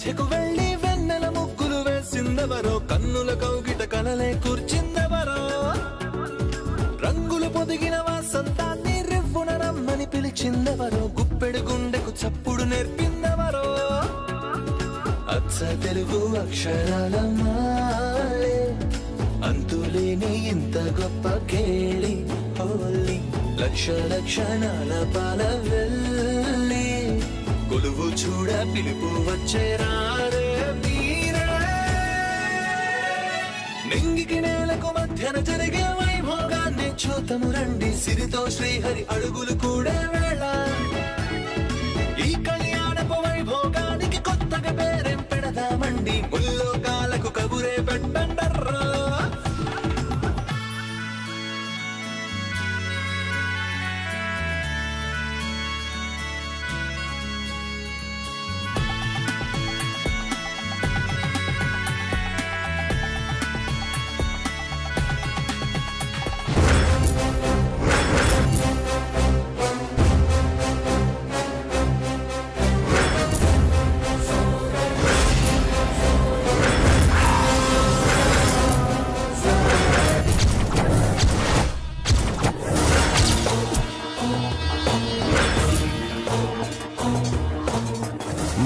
మధ్యకు వెళ్ళి వెన్నెల ముగ్గులు వేసిందెవరో, కన్నుల కౌగిట కలలే కూర్చిందెవరో, రంగులు పొదిగిన వాసంతాన్ని రివ్వున రమ్మని పిలిచిందెవరో, గుప్పెడు గుండెకు చప్పుడు నేర్పిందెవరో, అచ్చ తెలుగు అక్షరాల మాలే అంతులేని ఇంత గొప్ప కేళి హోలీ, లక్ష లక్షణాల పాల వెళ్ళి కొలువు చూడ పిలుపు వచ్చేరారే మీరే, నింగికి నేలకు మధ్యన జరిగే వైభోగాన్ని చూతము రండి, సిరితో శ్రీహరి అడుగులు కూడే వేళ, ఈ కళ్యాణపు వైభోగానికి కొత్తగా పేరేం పెడదామండి, ముల్లోకాలకు కబురే పెట్టండర్రా.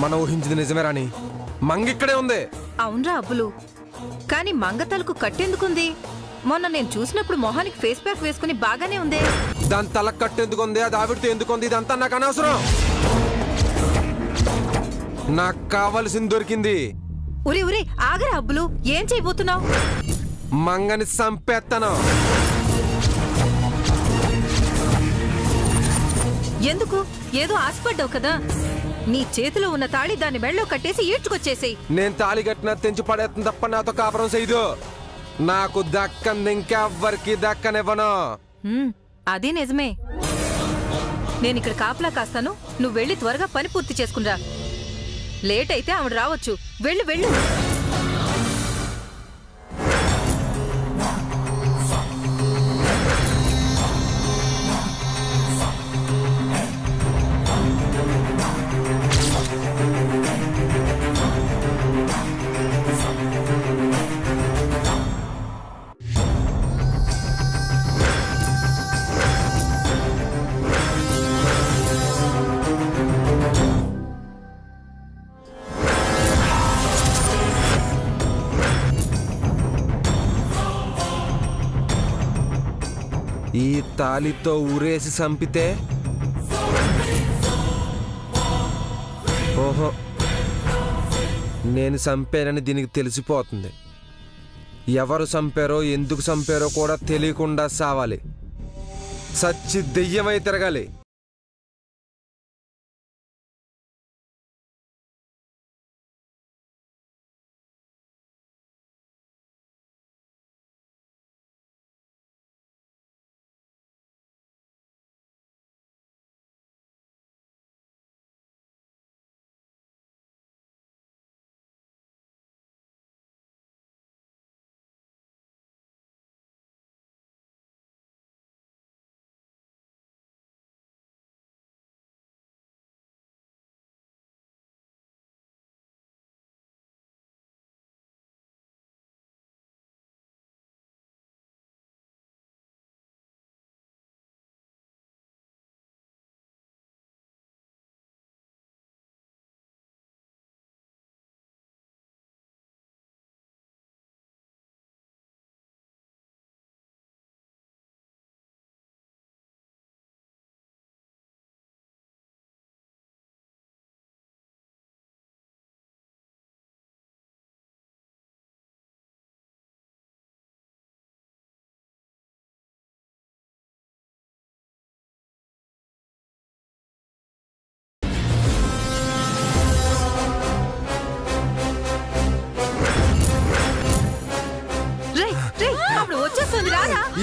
మనం ఊహించింది నిజమే రాణి, మంగ ఇక్కడే ఉంది. అవునరా అబ్బులు, కానీ మంగ తలకు కట్టెందుకుంది? మొన్న నేను చూసినప్పుడు మొహానికి ఫేస్ ప్యాక్ వేసుకుని బాగానే ఉంది. దాని తల కట్టెందుకుంది, అది ఆవిడతో ఎందుకుంది, ఇదంతా నాకు అనవసరం. నాకు కావలసింది దొరికింది. ఉరి ఉరి ఆగరా అబ్బులు, ఏం చేయబోతున్నావు? మంగని చంపేస్తాను. ఎందుకు? ఏదో ఆశపడ్డావు కదా, నీ చేతిలో ఉన్న తాళి దాని మెళ్ళో కట్టేసి ఈడ్చుకొచ్చేసేయ్. నేను తాళి కట్టినా తెంచి పడేస్తుంది తప్ప నాతో కాపురం చేయదు. నాకు దక్కంది ఇంకెవ్వరికి దక్కనివ్వను. అది నిజమే. నేను ఇక్కడ కాపలా కాస్తాను, నువ్వు వెళ్ళి త్వరగా పని పూర్తి చేసుకునిరా. లేట్ అయితే ఆవిడ రావచ్చు. వెళ్ళు వెళ్ళు. ఈ తాలితో ఊరేసి చంపితే ఓహో నేను చంపానని దీనికి తెలిసిపోతుంది. ఎవరు చంపారో ఎందుకు చంపారో కూడా తెలియకుండా సావాలి. సచ్చి దెయ్యమై తిరగాలి.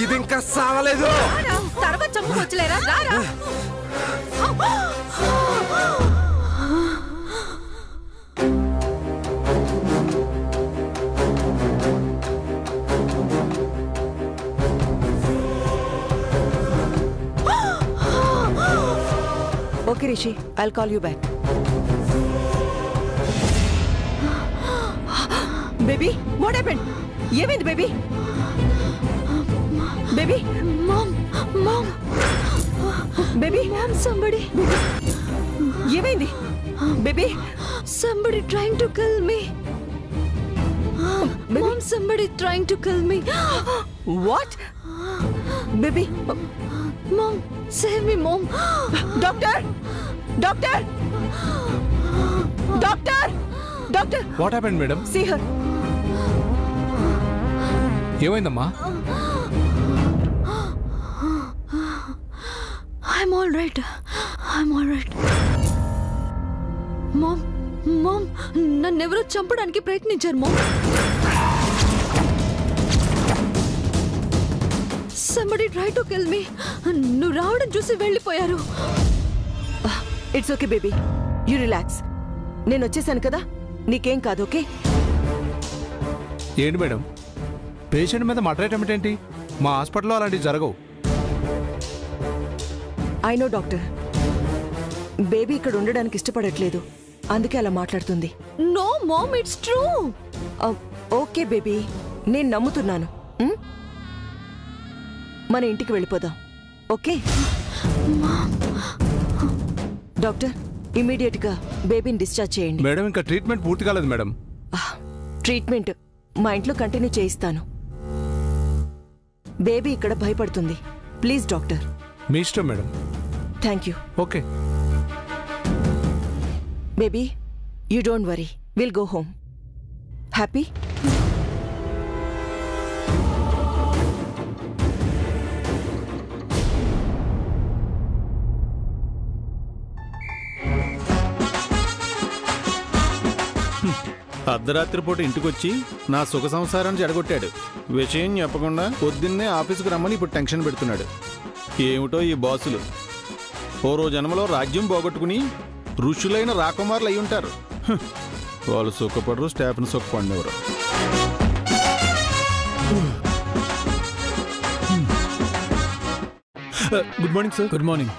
ఇది ఇంకా సావలేదు. తర్వాత చంపుకోవచ్చులేరా. Okay, Rishi, I'll call you back. Baby what happened? ఏమైంది baby? Baby mom mom baby mom somebody ఏమైంది baby? Somebody trying to kill me. Mom, somebody trying to kill me. What baby? Mom, save me, Mom. Doctor doctor doctor doctor what happened madam? See her. ఏమైందమ్మా? I'm all right. I'm all right. Mom, Mom, నన్నెవరో చంపడానికి ప్రయత్నించారు Mom. Somebody tried to kill me. నువ్వు రావడం చూసి వెళ్ళిపోయారు. It's okay baby, you relax. నేను వచ్చేసాను కదా, నీకేం కాదు. ఓకే? ఏంటి మేడం, పేషెంట్ మీద మర్డర్ ఏంటి? మా హాస్పిటల్లో అలాంటివి జరగవు. ఐ నో డాక్టర్, బేబీ ఇక్కడ ఉండడానికి ఇష్టపడట్లేదు, అందుకే అలా మాట్లాడుతుంది. No, Mom, it's true. Okay baby, నేను నమ్ముతున్నాను. మన ఇంటికి వెళ్ళిపోదాం. ఓకే డాక్టర్, ఇమీడియట్ గా బేబీని డిశ్చార్జ్ చేయండి. మేడం ఇంకా ట్రీట్మెంట్ పూర్తి కాలేదు మేడం. ట్రీట్మెంట్ మా ఇంట్లో కంటిన్యూ చేయిస్తాను. బేబీ ఇక్కడ భయపడుతుంది. Please doctor. మీ ఇష్టం madam. Thank you. Okay baby, you don't worry, will go home. Happy? అర్ధరాత్రి పూట ఇంటికొచ్చి నా సుఖ సంసారాన్ని చెడగొట్టాడు. విషయం చెప్పకుండా పొద్దున్నే ఆఫీసుకు రమ్మని ఇప్పుడు టెన్షన్ పెడుతున్నాడు. ఏమిటో ఈ బాసులు, ఓ జన్మలో రాజ్యం పోగొట్టుకుని ఋషులైన రాకుమారులు అయి ఉంటారు. వాళ్ళు సుఖపడరు, స్టాఫ్ను సుఖపడినెవరు. Good morning sir. Good morning.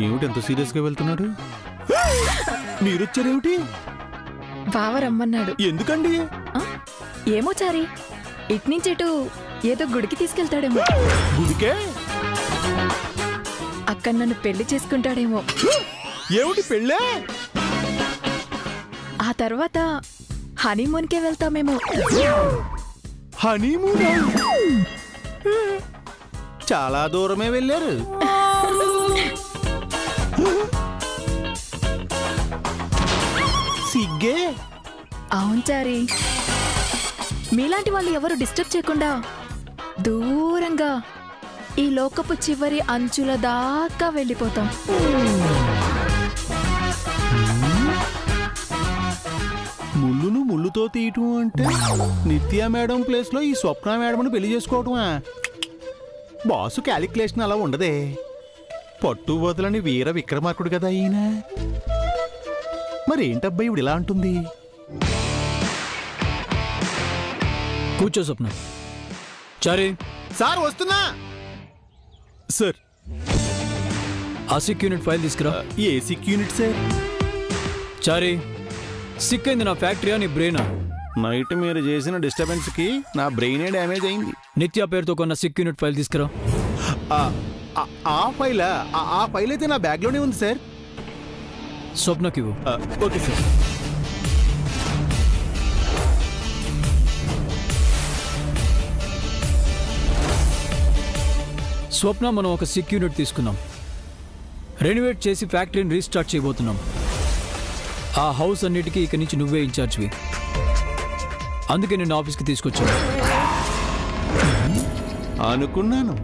ఏమిటి ఎంత సీరియస్గా వెళ్తున్నాడు? మీరు వచ్చారేమిటి? బావ రమ్మన్నాడు. ఎందుకండి? ఏమో చారి, ఇట్నుంచెటు ఏదో గుడికి తీసుకెళ్తాడేమో. గుడికే? అక్కడ నన్ను పెళ్లి చేసుకుంటాడేమో. ఏమిటి పెళ్ళే? ఆ తర్వాత హనీమూన్కే వెళ్తామేమో. హనీమూన్? చాలా దూరమే వెళ్ళారు. సిగ్గే. అవును చారి, మీలాంటి వాళ్ళు ఎవరు డిస్టర్బ్ చేయకుండా దూరంగా ఈ లోకపు చివరి అంచుల దాకా వెళ్ళిపోతాం. ముళ్ళును ముళ్ళుతో తీయటం అంటే నిత్య మేడం ప్లేస్లో ఈ స్వప్న మేడంను పెళ్లి చేసుకోవటమా? బాసు క్యాలిక్యులేషన్ అలా ఉండదే. పట్టు వదలని వీర విక్రమార్కుడు కదా ఈయన. మరేంటబ్బాయి ఇప్పుడు ఇలా అంటుంది? కూర్చో స్వప్న. చారీ. సార్ వస్తున్నా. సార్ ఆ సిక్ యూనిట్ ఫైల్ తీసుకురా. ఏ సిక్ యూనిట్ సార్? చారీ, సిక్ అయింది నా ఫ్యాక్టరీయా నీ బ్రెయినా? నైట్ మీరు చేసిన డిస్టర్బెన్స్కి నా బ్రెయినే డ్యామేజ్ అయింది. నిత్య పేరుతో కొన్న సిక్ యూనిట్ ఫైల్ తీసుకురా. ఆ ఫైలా? ఆ ఫైల్ అయితే నా బ్యాగ్లోనే ఉంది సార్. స్వప్నకి ఇవ్వు. Okay sir. స్వప్న, మనం ఒక సిక్ యూనిట్ తీసుకున్నాం, రెనోవేట్ చేసి ఫ్యాక్టరీని రీస్టార్ట్ చేయబోతున్నాం. ఆ హౌస్ అన్నిటికీ ఇక నుంచి నువ్వే ఇన్ఛార్జ్వి. అందుకే నేను ఆఫీస్కి తీసుకొచ్చాను. అనుకున్నాను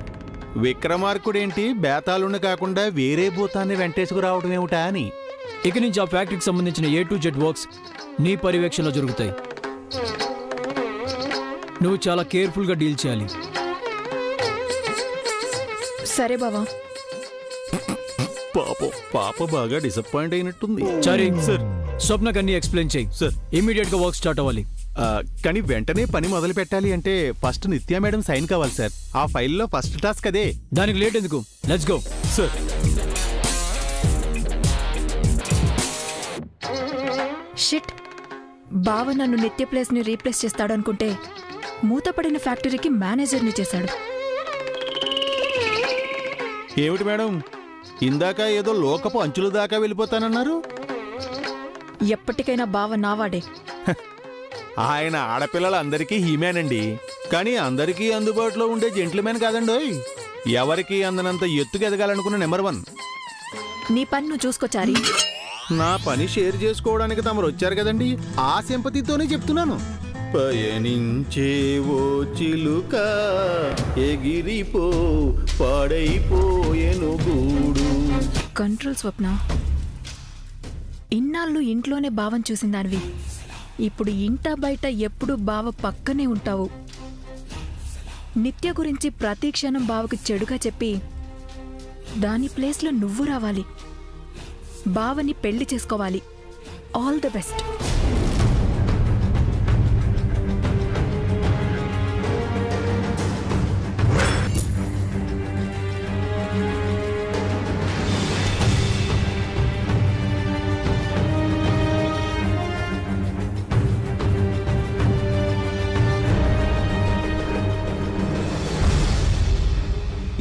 విక్రమార్కుడేంటి బేతాళుని కాకుండా వేరే భూతాన్ని వెంటేసుకు రావడం ఏమిటా అని. ఇక నుంచి ఆ ఫ్యాక్టరీకి సంబంధించిన A to Z వర్క్స్ నీ పర్యవేక్షణలో జరుగుతాయి. నువ్వు చాలా కేర్ఫుల్గా డీల్ చేయాలి. సరే బావా. పాప బాగా డిసప్పాయింట్ అయినట్టుంది. సరే సార్. స్వప్నకు అన్ని ఎక్స్ప్లెయిన్ చేయి సార్. ఇమీడియట్ గా వర్క్ స్టార్ట్ అవ్వాలి. కానీ వెంటనే పని మొదలు పెట్టాలి అంటే ఫస్ట్ నిత్య మేడం సైన్ కావాలి సార్. ఆ ఫైల్లో ఫస్ట్ టాస్క్ అదే. దానికి లేట్ ఎందుకు? Let's go. సార్. షిట్, బావ నన్ను నిత్య ప్లేస్ని రీప్లేస్ చేస్తాడనుకుంటే మూతపడిన ఫ్యాక్టరీకి మేనేజర్ని చేశాడు. ఏమిటి మేడం, ఇందాక ఏదో లోకపు అంచుల దాకా వెళ్ళిపోతానన్నారు? ఎప్పటికైనా బావ నావాడే. ఆయన ఆడపిల్లలందరికీ హీమేనండి, కానీ అందరికీ అందుబాటులో ఉండే జెంట్లమెన్ కాదండోయ్. ఎవరికి అందనంత ఎత్తుకు ఎదగాలనుకున్న నెంబర్ 1. నీ పని నువ్వు చూసుకోచారి. నా పని షేర్ చేసుకోవడానికి తమరు వచ్చారు కదండి, ఆ సింపతితోనే చెప్తున్నాను. పయనించేవో చిలుక ఎగిరిపో పాడైపోయేను గూడు. కంట్రోల్ స్వప్న. ఇన్నాళ్ళు ఇంట్లోనే బావని చూసిందానివి, ఇప్పుడు ఇంట బయట ఎప్పుడు బావ పక్కనే ఉంటావు. నిత్య గురించి ప్రతి క్షణం బావకు చెడుగా చెప్పి దాని ప్లేస్లో నువ్వు రావాలి, బావని పెళ్లి చేసుకోవాలి. All the best.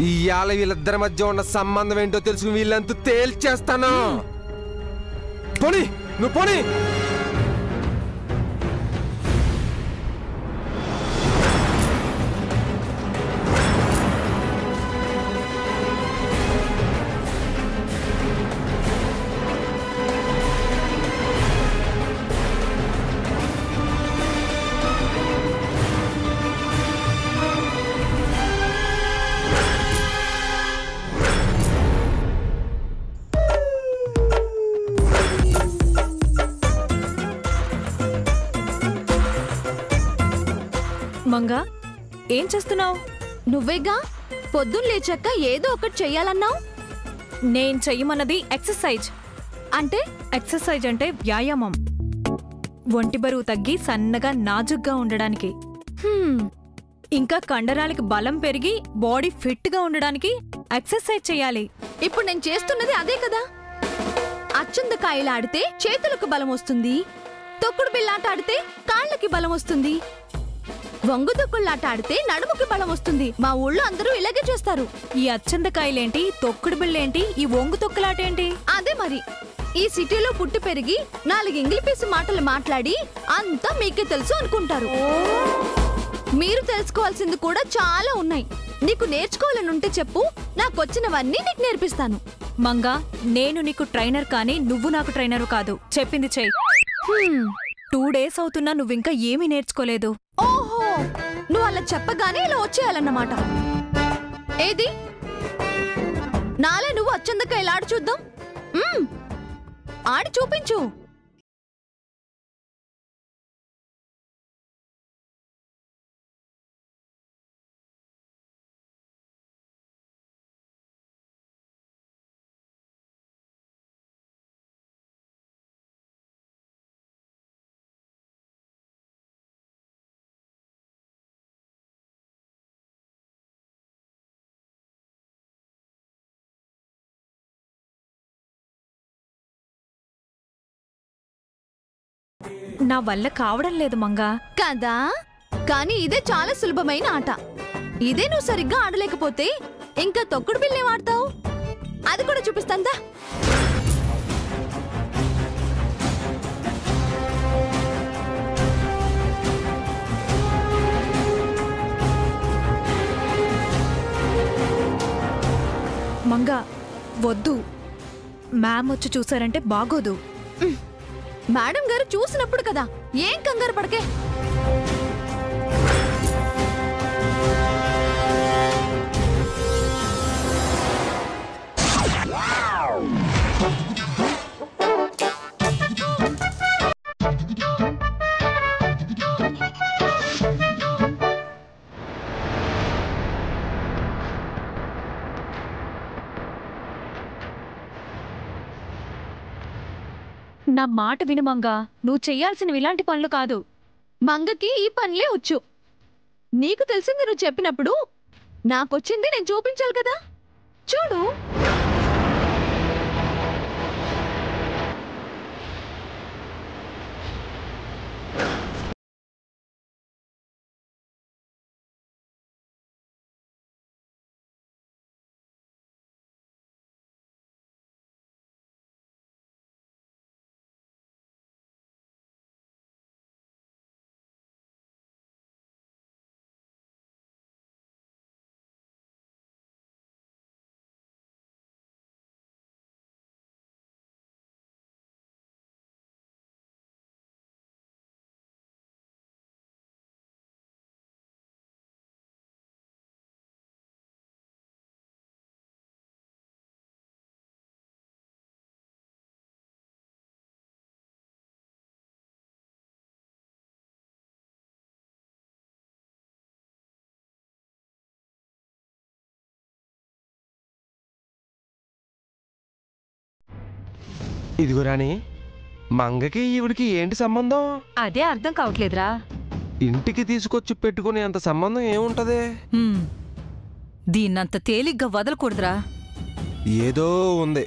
ఇవాళ వీళ్ళిద్దరి మధ్య ఉన్న సంబంధం ఏంటో తెలుసుకుని వీళ్ళంతా తేల్చేస్తాను. పోనీ నువ్వు పోనీ. మంగా, ఏం చేస్తున్నావు? నువ్వేగా పొద్దున్న లేచాక ఏదో ఒకటి చెయ్యాలన్నావు. నేను చెయ్యమన్నది ఎక్సర్సైజ్. అంటే? ఎక్సర్సైజ్ అంటే వ్యాయామం. ఒంటి బరువు తగ్గి సన్నగా నాజుగ్గా ఉండడానికి, ఇంకా కండరాలకి బలం పెరిగి బాడీ ఫిట్ గా ఉండడానికి ఎక్సర్సైజ్ చేయాలి. ఇప్పుడు నేను చేస్తున్నది అదే కదా. అచ్చందకాయలు ఆడితే చేతులకు బలం వస్తుంది, తొక్కుడు బిళ్ళాట ఆడితే కాళ్ళకి బలం వస్తుంది, వంగు తొక్కుళ్ళాట ఆడితే నడుముకి బలం వస్తుంది. మా ఊళ్ళో అందరూ ఇలాగే చేస్తారు. ఈ అచ్చందకాయలేంటి, తొక్కుడు బిళ్ళేంటి, ఈ వంగు తొక్కులాట ఏంటి? అదే మరి. ఈ సిటీలో పుట్టి పెరిగి 4 ఇంగ్లీష్ మాటలు మాట్లాడి అంతా మీకే తెలుసు అనుకుంటారు. మీరు తెలుసుకోవాల్సింది కూడా చాలా ఉన్నాయి. నీకు నేర్చుకోవాలనుంటే చెప్పు, నాకొచ్చినవన్నీ నీకు నేర్పిస్తాను. మంగా, నేను నీకు ట్రైనర్ కానీ నువ్వు నాకు ట్రైనర్ కాదు. చెప్పింది చెయ్యి. 2 డేస్ అవుతున్నా నువ్వింకా ఏమీ నేర్చుకోలేదు. ఓహో, నువ్వు అలా చెప్పగానే ఇలా వచ్చేయాలన్నమాట. ఏది నాలే నువ్వు అచ్చందకాయలు ఆడి చూద్దాం. ఆడి చూపించు. నా వల్ల కావడం లేదు మంగా. కదా, కానీ ఇదే చాలా సులభమైన ఆట. ఇదే నువ్వు సరిగ్గా ఆడలేకపోతే ఇంకా తొక్కుడు బిళ్ళే వాడతావు. అది కూడా చూపిస్తాందా. మంగా వద్దు, మ్యామ్ వచ్చి చూసారంటే బాగోదు. మేడం గారు చూసినప్పుడు కదా, ఏం కంగారు పడకే. నా మాట విను మంగా, నువ్వు చెయ్యాల్సినవి ఇలాంటి పనులు కాదు. మంగకి ఈ పనులే వచ్చు. నీకు తెలిసింది నువ్వు చెప్పినప్పుడు నాకొచ్చింది నేను చూపించాలి కదా. చూడు. ఇదిగో రాణి, మంగకి ఈవిడికి ఏంటి సంబంధం? అదే అర్థం కావట్లేదురా. ఇంటికి తీసుకొచ్చి పెట్టుకునే అంత సంబంధం ఏముంటది? దీన్నంత తేలిగ్గా వదలకూడదురా. ఏదో ఉంది,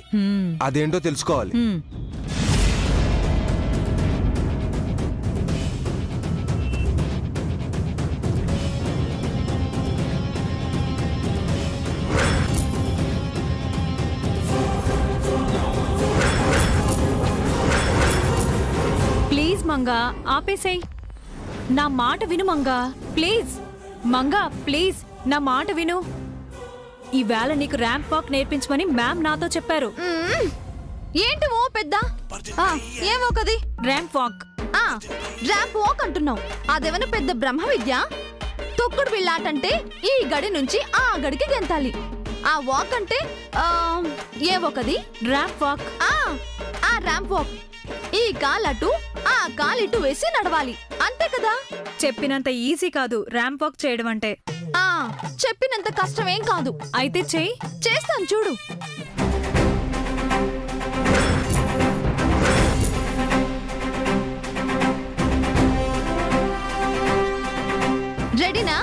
అదేంటో తెలుసుకోవాలి. ప్లీజ్ మంగా ఆపేసేయ్. నా మాట విను మంగా, ప్లీజ్. మంగా ప్లీజ్ నా మాట విను. ఈవేళ నీకు ర్యాంప్ వాక్ నేర్పించమని మ్యామ్ నాతో చెప్పారు. ఏంటి ఓ పెద్ద ఏమో కది ర్యాంప్ వాక్. ర్యాంప్ వాక్ అంటున్నావు, అదేమైనా పెద్ద బ్రహ్మ విద్య? తొక్కుడు బిళ్ళాటంటే ఈ గడి నుంచి ఆ గడికి గెంతాలి. ఆ వాక్ అంటే ఏవో కది ర్యాంప్ వాక్. ఆ ర్యాంప్ వాక్ ఈ కాలటు ఆ కాలిటు వేసి నడవాలి, అంతే కదా? చెప్పినంత ఈజీ కాదు ర్యాంప్ వాక్ చేయడం అంటే. చెప్పినంత కష్టమేం కాదు. అయితే చెయ్యి. చేస్తాను చూడు. రెడీనా?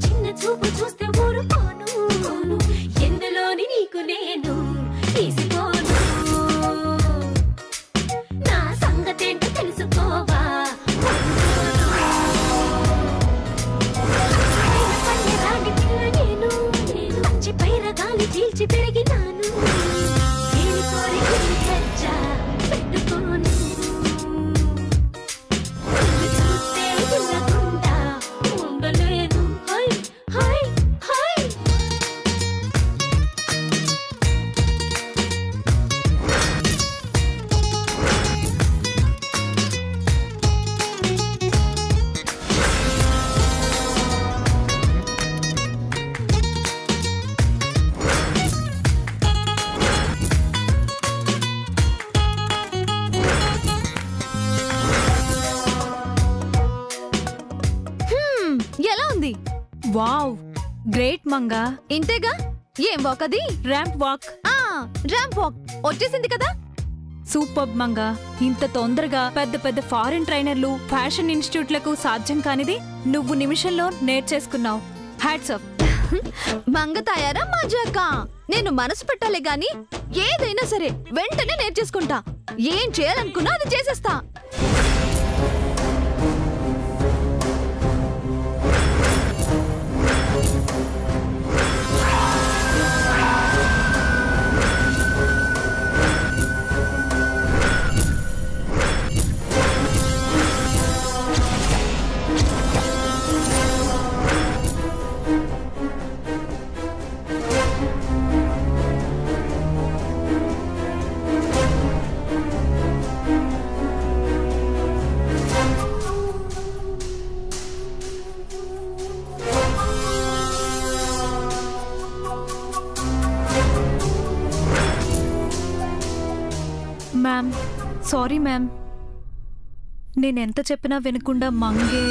చిన్న చూపు చూస్తే ఊరుకోను, ఎందులోని నీకు నేను తీసుకోను. నా సంగతేంటో తెలుసుకోవా? పల్లెరాని పిల్ల నేను, మంచి పైర గాలి చీల్చి పెరిగినాను. ఏమి కోరిక చర్చా పెట్టుకోను, చూస్తే ఉండకుండా ఉండలేను. ఎలా ఉంది? Wow, great Manga. ఇంతేగా? ఏం వాక్ అది? Ramp walk. ర్యాంప్ వాక్ వచ్చేసింది కదా. సూపర్ మంగా. ఇంత తొందరగా పెద్ద పెద్ద ఫారిన్ ట్రైనర్లు, ఫ్యాషన్ ఇన్స్టిట్యూట్లకు సాధ్యం కానిది నువ్వు నిమిషంలో నేర్చేసుకున్నావు. Hats off. మంగ తయారా మజాక? నేను మనసు పెట్టాలే గాని ఏదైనా సరే వెంటనే నేర్చేసుకుంటా. ఏం చేయాలనుకున్నా అది చేసేస్తా. Ma'am, sorry ma'am. నేనెంత చెప్పినా వినకుండా మంగే.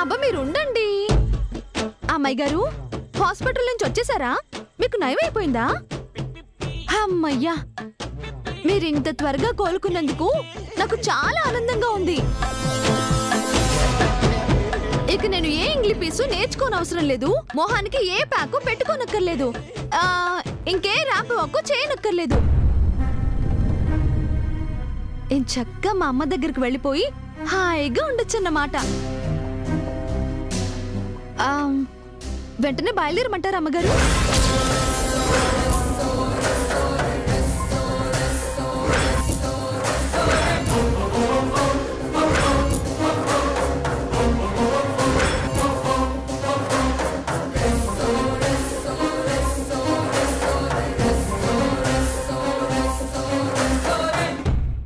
అబ్బా మీరు ఉండండి. అమ్మాయి గారు హాస్పిటల్ నుంచి వచ్చేసారా? మీకు నయమైపోయిందా? అమ్మయ్యా, మీరింత త్వరగా కోలుకున్నందుకు నాకు చాలా ఆనందంగా ఉంది. ఇక నేను ఏ ఇంగ్లీష్ పీసు నేర్చుకోనవసరం లేదు, మొహానికి ఏ ప్యాకు పెట్టుకోనక్కర్లేదు, ఇంకే ర్యాంప్ వాక్ చేయనక్కర్లేదు. చక్కగా మా అమ్మ దగ్గరికి వెళ్ళిపోయి హాయిగా ఉండొచ్చన్నమాట. వెంటనే బయలుదేరమంటారా అమ్మగారు?